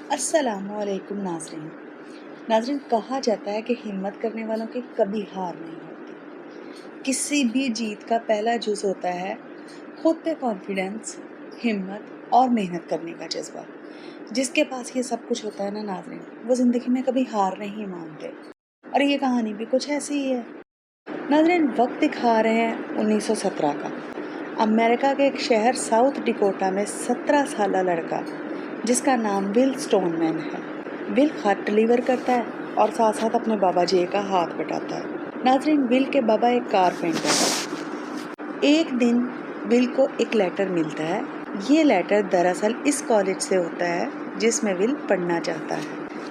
अस्सलाम वालेकुम नाज़रीन। नाज़रीन, कहा जाता है कि हिम्मत करने वालों की कभी हार नहीं होती। किसी भी जीत का पहला जुज़ होता है खुद पे कॉन्फिडेंस, हिम्मत और मेहनत करने का जज्बा। जिसके पास ये सब कुछ होता है ना नाज़रीन, वो ज़िंदगी में कभी हार नहीं मानते। और ये कहानी भी कुछ ऐसी ही है। नाज़रीन, वक्त दिखा रहे हैं 1917 का। अमेरिका के एक शहर साउथ डिकोटा में 17 साला लड़का जिसका नाम विल स्टोनमैन है। विल खत डिलीवर करता है और साथ साथ अपने बाबा जी का हाथ बटाता है। नाज़रीन, विल के बाबा एक कारपेंटर है। एक दिन विल को एक लेटर मिलता है। ये लेटर दरअसल इस कॉलेज से होता है जिसमें विल पढ़ना चाहता है,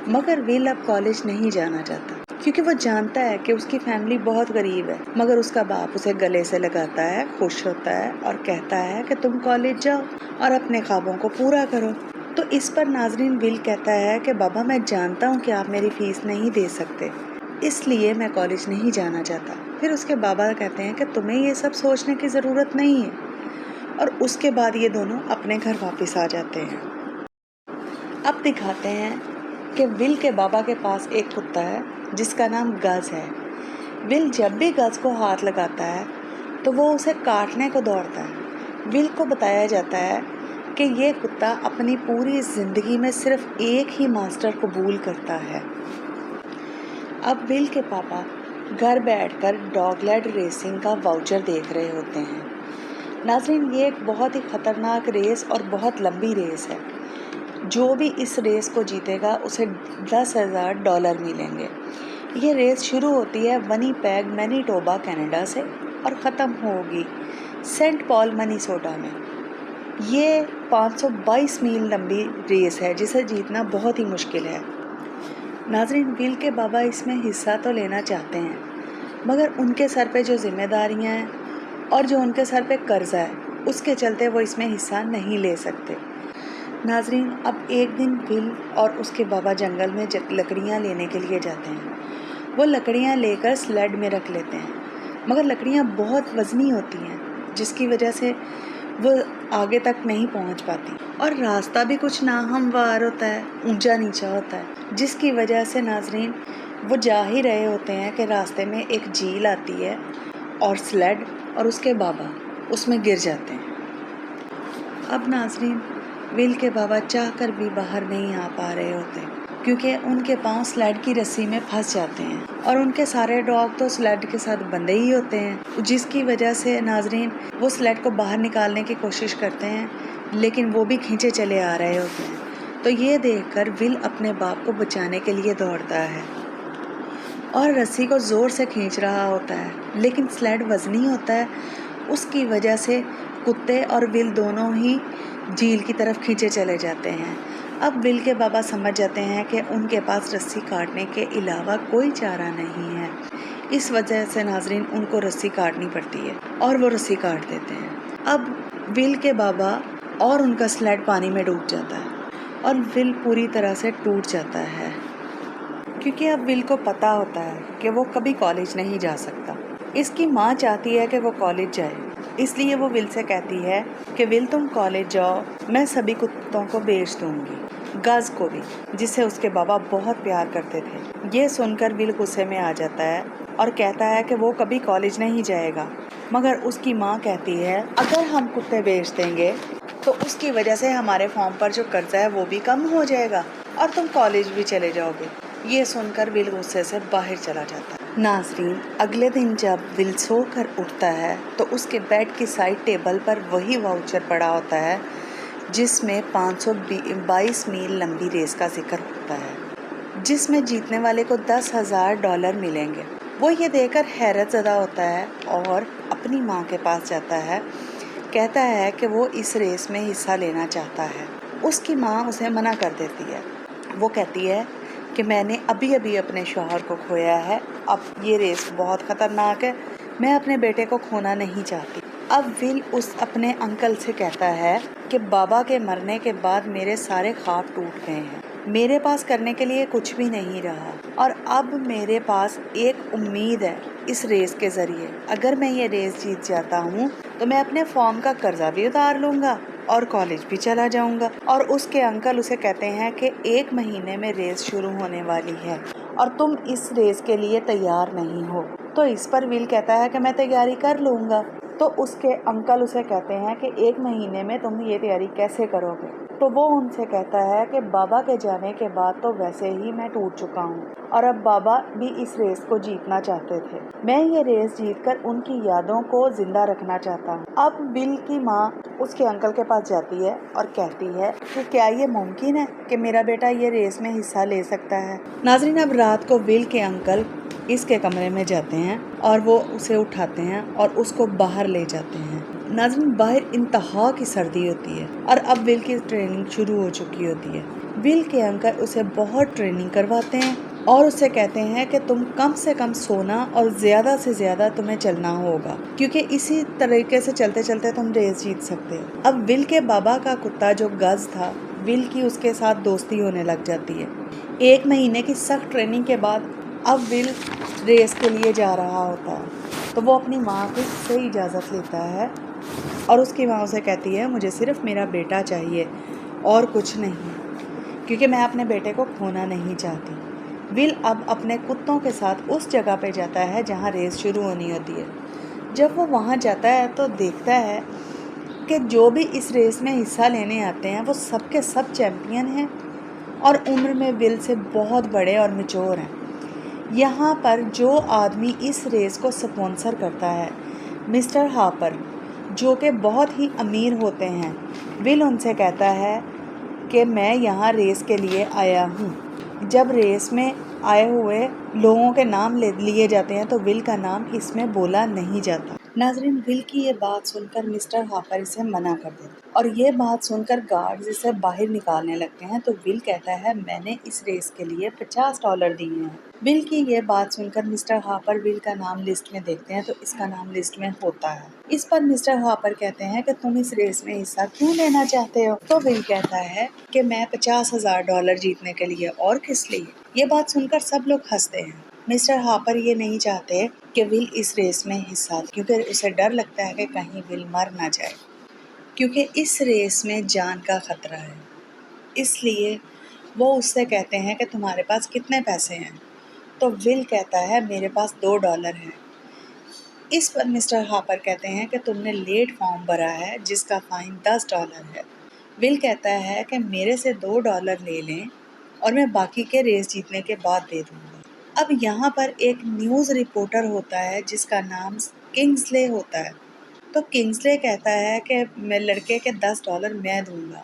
मगर विल अब कॉलेज नहीं जाना चाहता क्योंकि वो जानता है कि उसकी फैमिली बहुत गरीब है। मगर उसका बाप उसे गले से लगाता है, खुश होता है और कहता है कि तुम कॉलेज जाओ और अपने ख्वाबों को पूरा करो। तो इस पर नाज़रीन विल कहता है कि बाबा, मैं जानता हूँ कि आप मेरी फीस नहीं दे सकते, इसलिए मैं कॉलेज नहीं जाना चाहता। फिर उसके बाबा कहते हैं कि तुम्हें ये सब सोचने की ज़रूरत नहीं है। और उसके बाद ये दोनों अपने घर वापस आ जाते हैं। अब दिखाते हैं कि विल के बाबा के पास एक कुत्ता है जिसका नाम गज है। विल जब भी गज को हाथ लगाता है तो वो उसे काटने को दौड़ता है। विल को बताया जाता है कि ये कुत्ता अपनी पूरी ज़िंदगी में सिर्फ एक ही मास्टर कबूल करता है। अब विल के पापा घर बैठकर डॉगलेग रेसिंग का वाउचर देख रहे होते हैं। नाज़रीन, ये एक बहुत ही ख़तरनाक रेस और बहुत लंबी रेस है। जो भी इस रेस को जीतेगा उसे $10,000 मिलेंगे। ये रेस शुरू होती है विनिपेग, मैनिटोबा, कनाडा से और ख़त्म होगी सेंट पॉल, मिनेसोटा में। ये 522 मील लंबी रेस है जिसे जीतना बहुत ही मुश्किल है। नाज़रीन, विल के बाबा इसमें हिस्सा तो लेना चाहते हैं, मगर उनके सर पे जो जिम्मेदारियां हैं और जो उनके सर पे कर्जा है, उसके चलते वो इसमें हिस्सा नहीं ले सकते। नाज़रीन, अब एक दिन विल और उसके बाबा जंगल में लकड़ियाँ लेने के लिए जाते हैं। वो लकड़ियाँ लेकर स्लेड में रख लेते हैं, मगर लकड़ियाँ बहुत वज़नी होती हैं जिसकी वजह से वो आगे तक नहीं पहुंच पाती। और रास्ता भी कुछ नाहमवार होता है, ऊंचा नीचा होता है, जिसकी वजह से नाज़रीन वो जा ही रहे होते हैं कि रास्ते में एक झील आती है और स्लेड और उसके बाबा उसमें गिर जाते हैं। अब नाज़रीन, विल के बाबा चाहकर भी बाहर नहीं आ पा रहे होते क्योंकि उनके पांव स्लेड की रस्सी में फंस जाते हैं और उनके सारे डॉग तो स्लेड के साथ बंधे ही होते हैं, जिसकी वजह से नाज़रीन वो स्लेड को बाहर निकालने की कोशिश करते हैं, लेकिन वो भी खींचे चले आ रहे होते हैं। तो ये देखकर विल अपने बाप को बचाने के लिए दौड़ता है और रस्सी को ज़ोर से खींच रहा होता है, लेकिन स्लेड वज़नी होता है। उसकी वजह से कुत्ते और विल दोनों ही झील की तरफ खींचे चले जाते हैं। अब विल के बाबा समझ जाते हैं कि उनके पास रस्सी काटने के अलावा कोई चारा नहीं है। इस वजह से नाज़रीन उनको रस्सी काटनी पड़ती है और वो रस्सी काट देते हैं। अब विल के बाबा और उनका स्लेड पानी में डूब जाता है और विल पूरी तरह से टूट जाता है क्योंकि अब विल को पता होता है कि वो कभी कॉलेज नहीं जा सकता। इसकी माँ चाहती है कि वो कॉलेज जाए, इसलिए वो विल से कहती है कि विल, तुम कॉलेज जाओ, मैं सभी कुत्तों को बेच दूंगी, गज को भी, जिसे उसके बाबा बहुत प्यार करते थे। ये सुनकर विल गुस्से में आ जाता है और कहता है कि वो कभी कॉलेज नहीं जाएगा। मगर उसकी माँ कहती है, अगर हम कुत्ते बेच देंगे तो उसकी वजह से हमारे फॉर्म पर जो कर्जा है वो भी कम हो जाएगा और तुम कॉलेज भी चले जाओगे। ये सुनकर विल गुस्से से बाहर चला जाता है। नाज़रीन, अगले दिन जब विल सोकर उठता है तो उसके बेड की साइड टेबल पर वही वाउचर पड़ा होता है जिसमें 522 मील लंबी रेस का जिक्र होता है, जिसमें जीतने वाले को $10,000 मिलेंगे। वो ये देखकर हैरत ज़दा होता है और अपनी माँ के पास जाता है, कहता है कि वो इस रेस में हिस्सा लेना चाहता है। उसकी माँ उसे मना कर देती है। वो कहती है कि मैंने अभी अभी अपने शौहर को खोया है, अब ये रेस बहुत ख़तरनाक है, मैं अपने बेटे को खोना नहीं चाहती। अब विल उस अपने अंकल से कहता है कि बाबा के मरने के बाद मेरे सारे ख्वाब टूट गए हैं, मेरे पास करने के लिए कुछ भी नहीं रहा और अब मेरे पास एक उम्मीद है इस रेस के ज़रिए। अगर मैं ये रेस जीत जाता हूँ तो मैं अपने फॉर्म का कर्जा भी उतार लूँगा और कॉलेज भी चला जाऊंगा। और उसके अंकल उसे कहते हैं कि 1 महीने में रेस शुरू होने वाली है और तुम इस रेस के लिए तैयार नहीं हो। तो इस पर विल कहता है कि मैं तैयारी कर लूँगा। तो उसके अंकल उसे कहते हैं कि 1 महीने में तुम ये तैयारी कैसे करोगे। तो वो उनसे कहता है कि बाबा के जाने के बाद तो वैसे ही मैं टूट चुका हूँ और अब बाबा भी इस रेस को जीतना चाहते थे। मैं ये रेस जीतकर उनकी यादों को जिंदा रखना चाहता हूँ। अब विल की माँ उसके अंकल के पास जाती है और कहती है कि क्या ये मुमकिन है कि मेरा बेटा ये रेस में हिस्सा ले सकता है। नाज़रीन, अब रात को विल के अंकल इसके कमरे में जाते हैं और वो उसे उठाते हैं और उसको बाहर ले जाते हैं। नाज़रीन, बाहर इंतहा की सर्दी होती है और अब विल की ट्रेनिंग शुरू हो चुकी होती है। विल के अंकल उसे बहुत ट्रेनिंग करवाते हैं और उससे कहते हैं कि तुम कम से कम सोना और ज़्यादा से ज़्यादा तुम्हें चलना होगा, क्योंकि इसी तरीके से चलते चलते तुम रेस जीत सकते हो। अब विल के बाबा का कुत्ता जो गज था, विल की उसके साथ दोस्ती होने लग जाती है। 1 महीने की सख्त ट्रेनिंग के बाद अब विल रेस के लिए जा रहा होता है। तो वो अपनी माँ से इजाज़त लेता है और उसकी माँ उसे कहती है मुझे सिर्फ मेरा बेटा चाहिए और कुछ नहीं, क्योंकि मैं अपने बेटे को खोना नहीं चाहती। विल अब अपने कुत्तों के साथ उस जगह पे जाता है जहाँ रेस शुरू होनी होती है। जब वो वहाँ जाता है तो देखता है कि जो भी इस रेस में हिस्सा लेने आते हैं वो सब के सब चैम्पियन हैं और उम्र में विल से बहुत बड़े और मैच्योर हैं। यहाँ पर जो आदमी इस रेस को स्पॉन्सर करता है, मिस्टर हापर, जो कि बहुत ही अमीर होते हैं, विल उनसे कहता है कि मैं यहाँ रेस के लिए आया हूँ। जब रेस में आए हुए लोगों के नाम लिए जाते हैं तो विल का नाम इसमें बोला नहीं जाता। नाज़रीन, विल की ये बात सुनकर मिस्टर हापर इसे मना कर देते और ये बात सुनकर गार्ड्स इसे बाहर निकालने लगते हैं। तो विल कहता है मैंने इस रेस के लिए $50 दिए हैं। विल की ये बात सुनकर मिस्टर हापर विल का नाम लिस्ट में देखते हैं तो इसका नाम लिस्ट में होता है। इस पर मिस्टर हापर कहते हैं कि तुम इस रेस में हिस्सा क्यों लेना चाहते हो। तो विल कहता है कि मैं $50,000 जीतने के लिए, और किस लिए। ये बात सुनकर सब लोग हंसते हैं। मिस्टर हापर ये नहीं चाहते कि विल इस रेस में हिस्सा, क्योंकि उसे डर लगता है कि कहीं विल मर ना जाए, क्योंकि इस रेस में जान का खतरा है। इसलिए वो उससे कहते हैं कि तुम्हारे पास कितने पैसे हैं। तो विल कहता है मेरे पास $2 हैं। इस पर मिस्टर हापर कहते हैं कि तुमने लेट फॉर्म भरा है जिसका फाइन $10 है। विल कहता है कि मेरे से $2 ले लें और मैं बाकी के रेस जीतने के बाद दे दूंगा। अब यहाँ पर एक न्यूज़ रिपोर्टर होता है जिसका नाम किंग्सले होता है। तो किंग्सले कहता है कि मैं लड़के के $10 मैं दूंगा।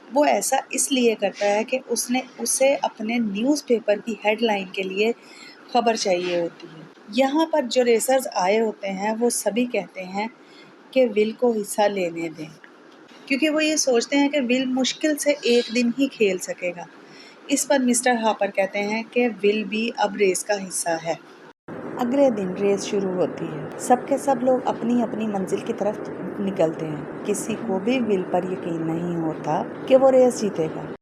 वो ऐसा इसलिए करता है कि उसे अपने न्यूज़पेपर की हेडलाइन के लिए खबर चाहिए होती है। यहाँ पर जो रेसर्स आए होते हैं वो सभी कहते हैं कि विल को हिस्सा लेने दें, क्योंकि वो ये सोचते हैं कि विल मुश्किल से 1 दिन ही खेल सकेगा। इस पर मिस्टर हापर कहते हैं कि विल भी अब रेस का हिस्सा है। अगले दिन रेस शुरू होती है। सबके सब लोग अपनी अपनी मंजिल की तरफ निकलते हैं। किसी को भी विल पर यकीन नहीं होता कि वो रेस जीतेगा।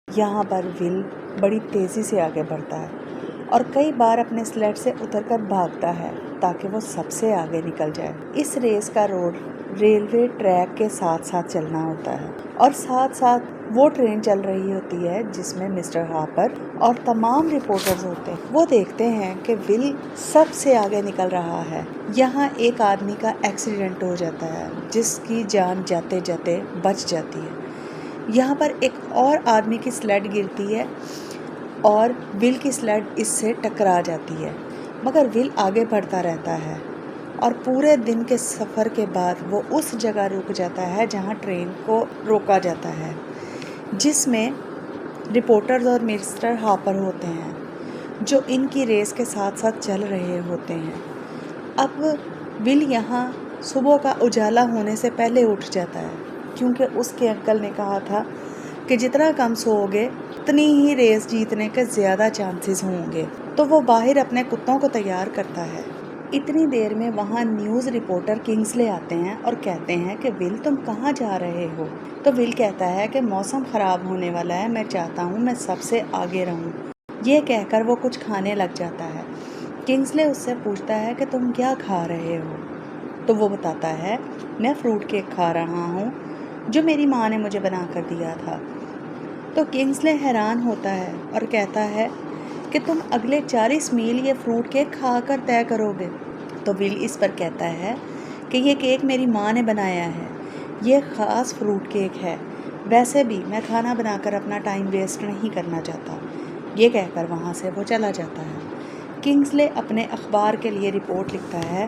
यहाँ पर विल बड़ी तेज़ी से आगे बढ़ता है और कई बार अपने स्लेड से उतरकर भागता है ताकि वो सबसे आगे निकल जाए। इस रेस का रोड रेलवे ट्रैक के साथ साथ चलना होता है और साथ साथ वो ट्रेन चल रही होती है जिसमें मिस्टर हापर और तमाम रिपोर्टर्स होते हैं। वो देखते हैं कि विल सबसे आगे निकल रहा है। यहाँ एक आदमी का एक्सीडेंट हो जाता है जिसकी जान जाते जाते बच जाती है। यहाँ पर एक और आदमी की स्लेड गिरती है और विल की स्लेड इससे टकरा जाती है, मगर विल आगे बढ़ता रहता है और पूरे दिन के सफ़र के बाद वो उस जगह रुक जाता है जहाँ ट्रेन को रोका जाता है, जिसमें रिपोर्टर्स और मिस्टर हापर होते हैं जो इनकी रेस के साथ साथ चल रहे होते हैं। अब विल यहाँ सुबह का उजाला होने से पहले उठ जाता है, क्योंकि उसके अंकल ने कहा था कि जितना कम सोओगे उतनी ही रेस जीतने के ज़्यादा चांसेस होंगे। तो वो बाहर अपने कुत्तों को तैयार करता है। इतनी देर में वहाँ न्यूज़ रिपोर्टर किंग्सले आते हैं और कहते हैं कि विल तुम कहाँ जा रहे हो। तो विल कहता है कि मौसम ख़राब होने वाला है, मैं चाहता हूँ मैं सबसे आगे रहूँ। ये कहकर वो कुछ खाने लग जाता है। किंग्सले उससे पूछता है कि तुम क्या खा रहे हो। तो वो बताता है मैं फ्रूट केक खा रहा हूँ جو میری ماں نے مجھے بنا کر دیا تھا۔ تو کنگسلے حیران ہوتا ہے اور کہتا ہے کہ تم اگلے 40 میل یہ فروٹ کیک کھا کر طے کرو گے۔ تو ول اس پر کہتا ہے کہ یہ کیک میری ماں نے بنایا ہے، یہ خاص فروٹ کیک ہے، ویسے بھی میں کھانا بنا کر اپنا ٹائم ویسٹ نہیں کرنا چاہتا۔ یہ کہہ کر وہاں سے وہ چلا جاتا ہے۔ کنگسلے اپنے اخبار کے لیے رپورٹ لکھتا ہے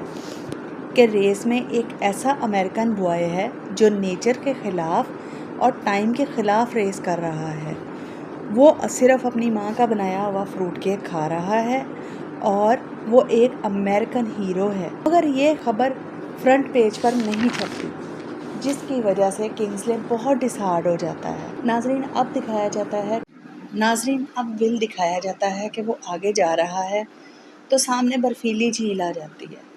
کہ ریس میں ایک ایسا امریکن بوائے ہے جو نیچر کے خلاف اور ٹائم کے خلاف ریس کر رہا ہے۔ وہ صرف اپنی ماں کا بنایا ہوا فروٹ کیک کھا رہا ہے اور وہ ایک امریکن ہیرو ہے، مگر یہ خبر فرنٹ پیج پر نہیں چھپتی، جس کی وجہ سے کنگسلے بہت ڈس ہارڈ ہو جاتا ہے۔ ناظرین اب ول دکھایا جاتا ہے کہ وہ آگے جا رہا ہے تو سامنے برفیلی جھیل آ جاتی ہے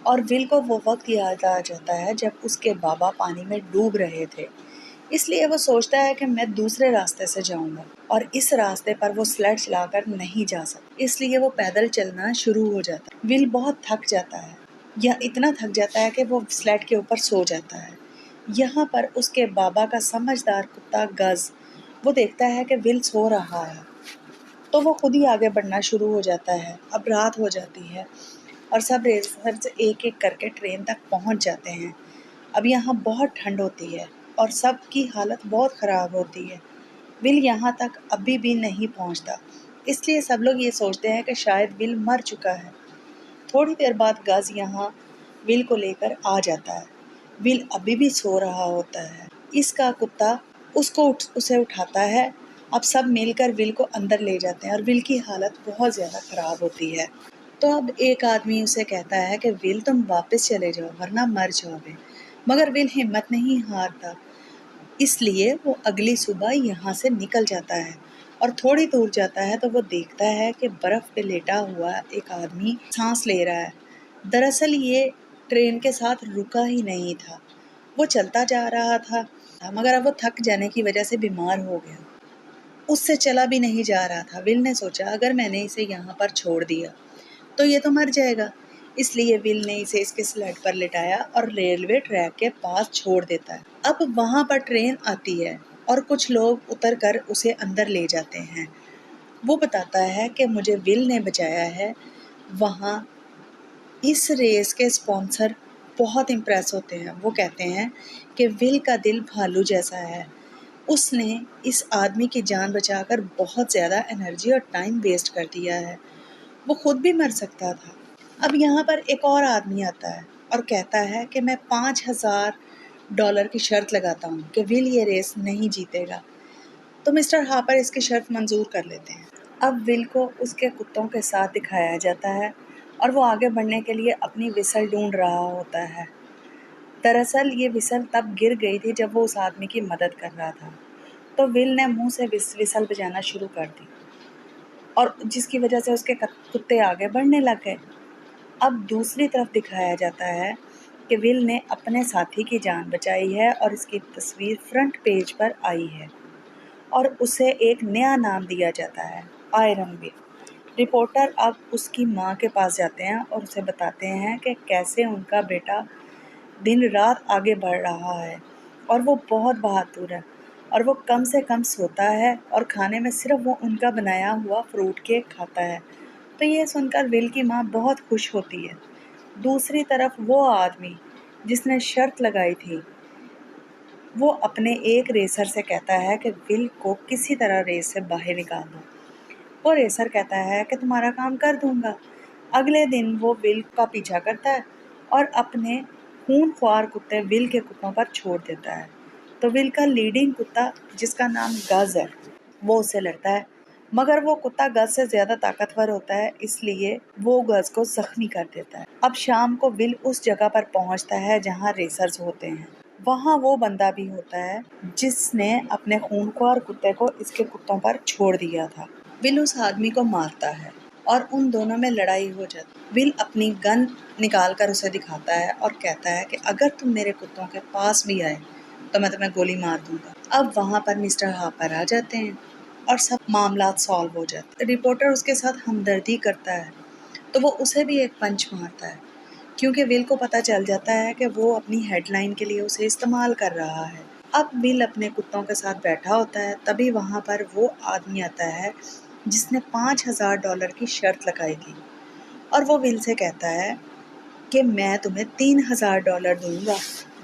اور ول کو وہ وقت یاد آ جاتا ہے جب اس کے بابا پانی میں ڈوب رہے تھے، اس لیے وہ سوچتا ہے کہ میں دوسرے راستے سے جاؤں گا، اور اس راستے پر وہ سلیڈ چلا کر نہیں جا سکتا، اس لیے وہ پیدل چلنا شروع ہو جاتا ہے۔ ول بہت تھک جاتا ہے، یا اتنا تھک جاتا ہے کہ وہ سلیڈ کے اوپر سو جاتا ہے۔ یہاں پر اس کے بابا کا سمجھدار کتا گز وہ دیکھتا ہے کہ ول سو رہا ہے تو وہ خود ہی آگے بڑھنا شروع ہو جاتا ہے۔ اب رات ہو جاتی ہے اور سب ریسرز ایک ایک کر کے ٹرین تک پہنچ جاتے ہیں۔ اب یہاں بہت ٹھنڈ ہوتی ہے اور سب کی حالت بہت خراب ہوتی ہے۔ ول یہاں تک ابھی بھی نہیں پہنچتا، اس لیے سب لوگ یہ سوچتے ہیں کہ شاید ول مر چکا ہے۔ تھوڑی دیر بعد گز یہاں ول کو لے کر آ جاتا ہے۔ ول ابھی بھی سو رہا ہوتا ہے۔ اس کا کتا اسے اٹھاتا ہے۔ اب سب مل کر ول کو اندر لے جاتے ہیں اور ول کی حالت بہت زیادہ خراب ہوتی ہے۔ تو اب ایک آدمی اسے کہتا ہے کہ ول تم واپس چلے جاؤ ورنہ مر جاؤ گے، مگر ول ہمت نہیں ہارتا، اس لیے وہ اگلی صبح یہاں سے نکل جاتا ہے اور تھوڑی دور جاتا ہے تو وہ دیکھتا ہے کہ برف پہ لیٹا ہوا ایک آدمی سانس لے رہا ہے۔ دراصل یہ ٹرین کے ساتھ رکا ہی نہیں تھا، وہ چلتا جا رہا تھا، مگر اب وہ تھک جانے کی وجہ سے بیمار ہو گیا، اس سے چلا بھی نہیں جا رہا تھا۔ ول نے سوچا اگر میں نے اسے یہاں پر چھوڑ دیا تو یہ تو مر جائے گا، اس لیے ول نے اسے اس کے سلیڈ پر لٹایا اور ریلوے ٹریک کے پاس چھوڑ دیتا ہے۔ اب وہاں پر ٹرین آتی ہے اور کچھ لوگ اتر کر اسے اندر لے جاتے ہیں۔ وہ بتاتا ہے کہ مجھے ول نے بچایا ہے۔ وہاں اس ریس کے اسپانسر بہت امپریس ہوتے ہیں، وہ کہتے ہیں کہ ول کا دل بھالو جیسا ہے، اس نے اس آدمی کی جان بچا کر بہت زیادہ انرجی اور ٹائم ویسٹ کر دیا ہے، وہ خود بھی مر سکتا تھا۔ اب یہاں پر ایک اور آدمی آتا ہے اور کہتا ہے کہ میں $5000 کی شرط لگاتا ہوں کہ ول یہ ریس نہیں جیتے گا۔ تو مسٹر ہاپر اس کی شرط منظور کر لیتے ہیں۔ اب ول کو اس کے کتوں کے ساتھ دکھایا جاتا ہے اور وہ آگے بڑھنے کے لیے اپنی وسل ڈھونڈ رہا ہوتا ہے۔ دراصل یہ وسل تب گر گئی تھی جب وہ اس آدمی کی مدد کر رہا تھا، تو ول نے منہ سے وسل بجانا شروع کر دی اور جس کی وجہ سے اس کے کتے آگے بڑھنے لگ گئے۔ اب دوسری طرف دکھایا جاتا ہے کہ ول نے اپنے ساتھی کی جان بچائی ہے اور اس کی تصویر فرنٹ پیج پر آئی ہے اور اسے ایک نیا نام دیا جاتا ہے، آئرن ول۔ رپورٹر اب اس کی ماں کے پاس جاتے ہیں اور اسے بتاتے ہیں کہ کیسے ان کا بیٹا دن رات آگے بڑھ رہا ہے اور وہ بہت بہادر ہے اور وہ کم سے کم سوتا ہے اور کھانے میں صرف وہ ان کا بنایا ہوا فروٹ کیک کھاتا ہے۔ تو یہ سن کر ول کی ماں بہت خوش ہوتی ہے۔ دوسری طرف وہ آدمی جس نے شرط لگائی تھی وہ اپنے ایک ریسر سے کہتا ہے کہ ول کو کسی طرح ریس سے باہر نکال دو۔ وہ ریسر کہتا ہے کہ تمہارا کام کر دوں گا۔ اگلے دن وہ ول کا پیچھا کرتا ہے اور اپنے خون خوار کتے ول کے کتوں پر چھوڑ دیتا ہے۔ تو ول کا لیڈنگ کتا جس کا نام گز ہے وہ اسے لڑتا ہے، مگر وہ کتا گز سے زیادہ طاقتور ہوتا ہے، اس لیے وہ گز کو زخمی کر دیتا ہے۔ اب شام کو ول اس جگہ پر پہنچتا ہے جہاں ریسرز ہوتے ہیں۔ وہاں وہ بندہ بھی ہوتا ہے جس نے اپنے خونخوار کتے کو اس کے کتوں پر چھوڑ دیا تھا۔ ول اس آدمی کو مارتا ہے اور ان دونوں میں لڑائی ہو جاتی ہے۔ ول اپنی گن نکال کر اسے دکھاتا ہے اور کہتا ہے کہ اگر تم میرے کتوں کے پاس بھی آئے تو میں تمہیں گولی مار دوں گا۔ اب وہاں پر مسٹر ہاپر آ جاتے ہیں اور سب معاملات سالو ہو جاتے ہیں۔ رپورٹر اس کے ساتھ ہمدردی کرتا ہے تو وہ اسے بھی ایک پنچ مارتا ہے، کیونکہ ول کو پتہ چل جاتا ہے کہ وہ اپنی ہیڈ لائن کے لیے اسے استعمال کر رہا ہے۔ اب ول اپنے کتوں کے ساتھ بیٹھا ہوتا ہے، تبھی وہاں پر وہ آدمی آتا ہے جس نے $5,000 کی شرط لگائی تھی، اور وہ ول سے کہتا ہے کہ میں تمہیں $3,000 دوں گا،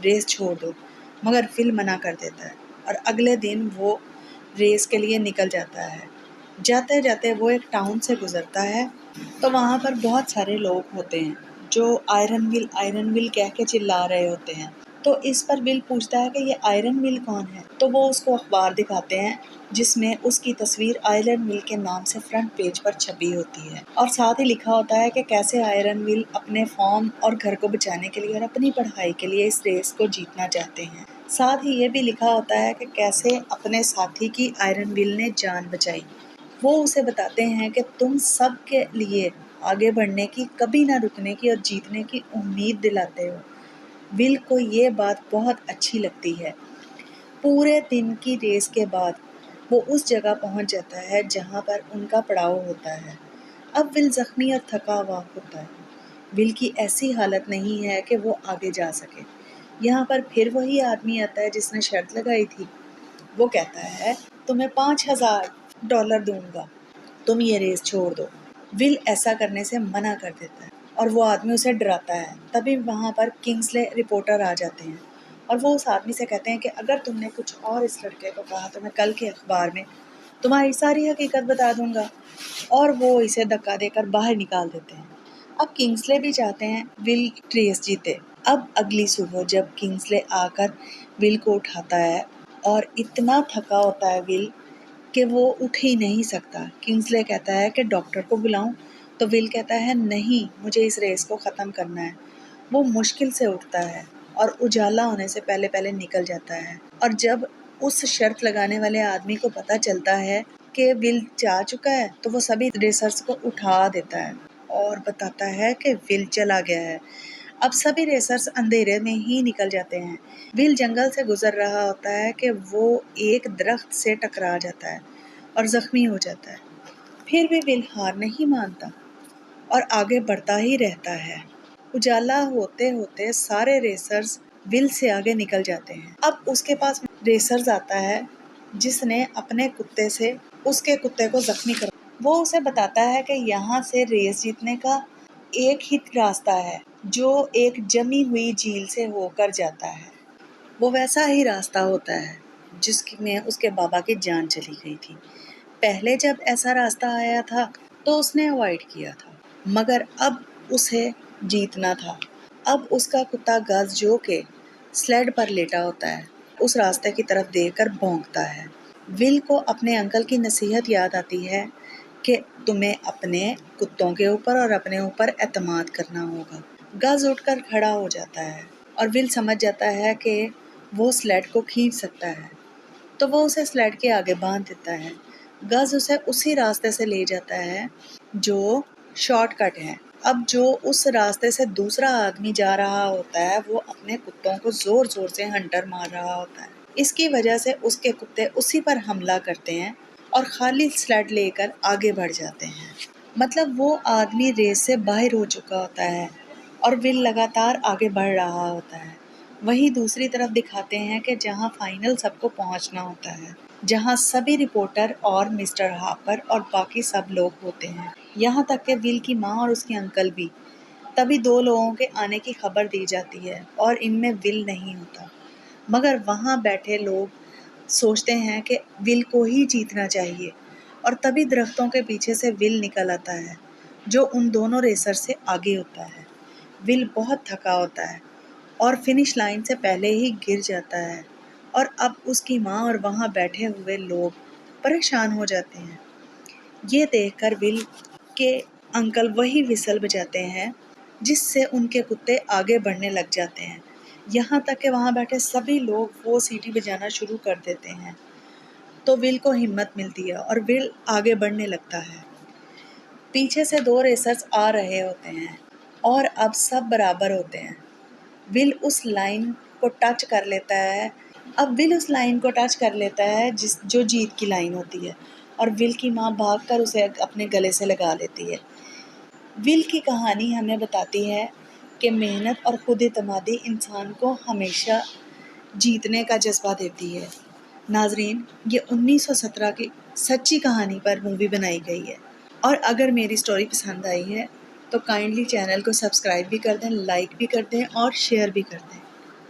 ریس چھوڑ دو، مگر ول منع کر دیتا ہے، اور اگلے دن وہ ریس کے لیے نکل جاتا ہے۔ جاتے جاتے وہ ایک ٹاؤن سے گزرتا ہے، تو وہاں پر بہت سارے لوگ ہوتے ہیں جو آئرن ول کہہ کے چلا رہے ہوتے ہیں۔ تو اس پر ول پوچھتا ہے کہ یہ آئرن ول کون ہے؟ تو وہ اس کو اخبار دکھاتے ہیں جس میں اس کی تصویر آئرن ول کے نام سے فرنٹ پیج پر چھپی ہوتی ہے، اور ساتھ ہی لکھا ہوتا ہے کہ کیسے آئرن ول اپنے فارم اور گھر کو بچانے کے لیے اور اپنی پڑھائی کے لیے اس ریس کو جیتنا چاہتے ہیں۔ ساتھ ہی یہ بھی لکھا ہوتا ہے کہ کیسے اپنے ساتھی کی آئرن ول نے جان بچائی۔ وہ اسے بتاتے ہیں کہ تم سب کے لیے آگے بڑھنے کی، کبھی نہ رکنے کی اور جیتنے کی امید دلاتے ہو۔ ول کو یہ بات بہت اچھی لگتی ہے۔ پورے دن کی ریس کے بعد وہ اس جگہ پہنچ جاتا ہے جہاں پر ان کا پڑاؤ ہوتا ہے۔ اب ول زخمی اور تھکا ہوا ہوتا ہے۔ ول کی ایسی حالت نہیں ہے کہ وہ آگے جا سکے۔ یہاں پر پھر وہی آدمی آتا ہے جس نے شرط لگائی تھی۔ وہ کہتا ہے تمہیں $5,000 دوں گا، تم یہ ریس چھوڑ دو۔ ول ایسا کرنے سے منع کر دیتا ہے اور وہ آدمی اسے ڈراتا ہے۔ تبھی وہاں پر کنگسلے رپورٹر آ جاتے ہیں اور وہ اس آدمی سے کہتے ہیں کہ اگر تم نے کچھ اور اس لڑکے کو کہا تو میں کل کے اخبار میں تمہاری ساری حقیقت بتا دوں گا، اور وہ اسے دھکا دے کر باہر نکال دیتے ہیں۔ اب کنگسلے بھی چاہتے ہیں ول ریس جیتے۔ اب اگلی صبح جب کنگسلے آ کر ول کو اٹھاتا ہے، اور اتنا تھکا ہوتا ہے ول کہ وہ اٹھ ہی نہیں سکتا۔ کنگسلے کہتا ہے کہ ڈاکٹر کو بلاؤں، تو ول کہتا ہے نہیں، مجھے اس ریس کو ختم کرنا ہے۔ وہ مشکل سے اٹھتا ہے اور اجالا ہونے سے پہلے پہلے نکل جاتا ہے، اور جب اس شرط لگانے والے آدمی کو پتہ چلتا ہے کہ ول جا چکا ہے تو وہ سبھی ریسرز کو اٹھا دیتا ہے اور بتاتا ہے کہ ول چلا گیا ہے۔ اب سبھی ریسرز اندھیرے میں ہی نکل جاتے ہیں۔ ول جنگل سے گزر رہا ہوتا ہے کہ وہ ایک درخت سے ٹکرا جاتا ہے اور زخمی ہو جاتا ہے۔ پھر بھی ول ہار نہیں مانتا اور آگے بڑھتا ہی رہتا ہے۔ اجالا ہوتے ہوتے سارے ریسرز ول سے آگے نکل جاتے ہیں۔ اب اس کے پاس ریسرز آتا ہے جس نے اپنے کتے سے اس کے کتے کو زخمی کر، وہ اسے بتاتا ہے کہ یہاں سے ریس جیتنے کا ایک ہی راستہ ہے جو ایک جمی ہوئی جھیل سے ہو کر جاتا ہے۔ وہ ویسا ہی راستہ ہوتا ہے جس میں اس کے بابا کی جان چلی گئی تھی۔ پہلے جب ایسا راستہ آیا تھا تو اس نے اوائڈ کیا تھا، مگر اب اسے جیتنا تھا۔ اب اس کا کتا گز جو کہ سلیڈ پر لیٹا ہوتا ہے اس راستے کی طرف دیکھ کر بھونکتا ہے۔ ول کو اپنے انکل کی نصیحت یاد آتی ہے کہ تمہیں اپنے کتوں کے اوپر اور اپنے اوپر اعتماد کرنا ہوگا۔ گز اٹھ کر کھڑا ہو جاتا ہے اور ول سمجھ جاتا ہے کہ وہ سلیڈ کو کھینچ سکتا ہے، تو وہ اسے سلیڈ کے آگے باندھ دیتا ہے۔ گز اسے اسی راستے سے لے جاتا ہے جو شارٹ کٹ ہے۔ اب جو اس راستے سے دوسرا آدمی جا رہا ہوتا ہے وہ اپنے کتوں کو زور زور سے ہنٹر مار رہا ہوتا ہے۔ اس کی وجہ سے اس کے کتے اسی پر حملہ کرتے ہیں اور خالی سلیڈ لے کر آگے بڑھ جاتے ہیں۔ مطلب وہ آدمی ریس سے باہر ہو چکا ہوتا ہے اور ول لگاتار آگے بڑھ رہا ہوتا ہے۔ وہیں دوسری طرف دکھاتے ہیں کہ جہاں فائنل سب کو پہنچنا ہوتا ہے، جہاں سبھی رپورٹر اور مسٹر ہارپر اور باقی سب لوگ ہوتے ہیں، یہاں تک کہ ول کی ماں اور اس کے انکل بھی۔ تبھی دو لوگوں کے آنے کی خبر دی جاتی ہے اور ان میں ول نہیں ہوتا، مگر وہاں بیٹھے لوگ سوچتے ہیں کہ ول کو ہی جیتنا چاہیے، اور تبھی درختوں کے پیچھے سے ول نکل آتا ہے جو ان دونوں ریسر سے آگے ہوتا ہے۔ ول بہت تھکا ہوتا ہے اور فنش لائن سے پہلے ہی گر جاتا ہے، اور اب اس کی ماں اور وہاں بیٹھے ہوئے لوگ پریشان ہو جاتے ہیں۔ یہ دیکھ کر ول کے انکل وہی وسل بجاتے ہیں جس سے ان کے کتے آگے بڑھنے لگ جاتے ہیں، یہاں تک کہ وہاں بیٹھے سبھی لوگ وہ سیٹی بجانا شروع کر دیتے ہیں۔ تو ول کو ہمت ملتی ہے اور ول آگے بڑھنے لگتا ہے۔ پیچھے سے دو ریسرز آ رہے ہوتے ہیں اور اب سب برابر ہوتے ہیں۔ ول اس لائن کو ٹچ کر لیتا ہے جو جیت کی لائن ہوتی ہے، اور ول کی ماں بھاگ کر اسے اپنے گلے سے لگا لیتی ہے۔ ول کی کہانی ہمیں بتاتی ہے کہ محنت اور خود اعتمادی انسان کو ہمیشہ جیتنے کا جذبہ دیتی ہے۔ ناظرین، یہ 1917 کی سچی کہانی پر مووی بنائی گئی ہے، اور اگر میری سٹوری پسند آئی ہے تو کائنڈلی چینل کو سبسکرائب بھی کر دیں، لائک بھی کر دیں اور شیئر بھی کر دیں۔